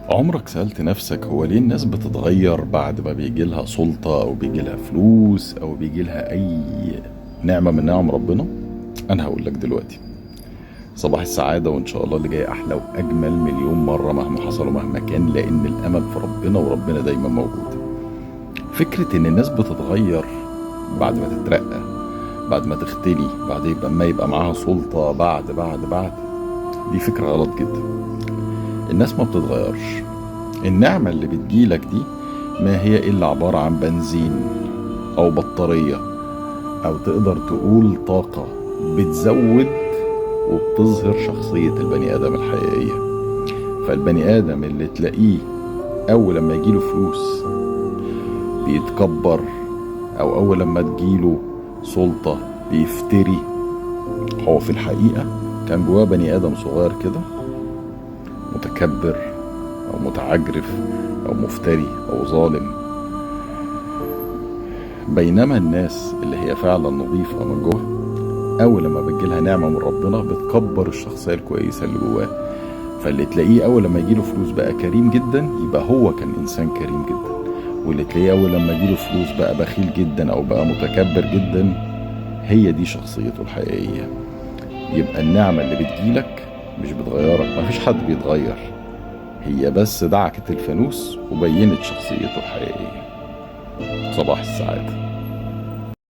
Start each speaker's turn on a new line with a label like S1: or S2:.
S1: عمرك سألت نفسك هو ليه الناس بتتغير بعد ما بيجي لها سلطة أو بيجي لها فلوس أو بيجي لها أي نعمة من نعم ربنا؟ أنا هقول لك دلوقتي. صباح السعادة، وإن شاء الله اللي جاي أحلى وأجمل مليون مرة مهما حصل ومهما كان، لأن الأمل في ربنا وربنا دايما موجود. فكرة إن الناس بتتغير بعد ما تترقى، بعد ما تختلي، بعد ما يبقى معاها سلطة، بعد دي فكرة غلط جدا. الناس ما بتتغيرش. النعمة اللي بتجيلك دي ما هي إلا عبارة عن بنزين أو بطارية، أو تقدر تقول طاقة بتزود وبتظهر شخصية البني آدم الحقيقية. فالبني آدم اللي تلاقيه أول لما يجيله فلوس بيتكبر، أو أول لما تجيله سلطة بيفتري، هو في الحقيقة كان جواه بني آدم صغير كده متكبر أو متعجرف أو مفتري أو ظالم. بينما الناس اللي هي فعلا نظيفة من جوه، أول لما بتجيلها نعمة من ربنا بتكبر الشخصية الكويسة اللي جواه. فاللي تلاقيه أول لما يجيله فلوس بقى كريم جدا، يبقى هو كان إنسان كريم جدا. واللي تلاقيه أول لما يجيله فلوس بقى بخيل جدا أو بقى متكبر جدا، هي دي شخصيته الحقيقية. يبقى النعمة اللي بتجيلك مش بتغيرك، مفيش حد بيتغير، هي بس دعكت الفانوس وبينت شخصيته الحقيقية. صباح السعادة.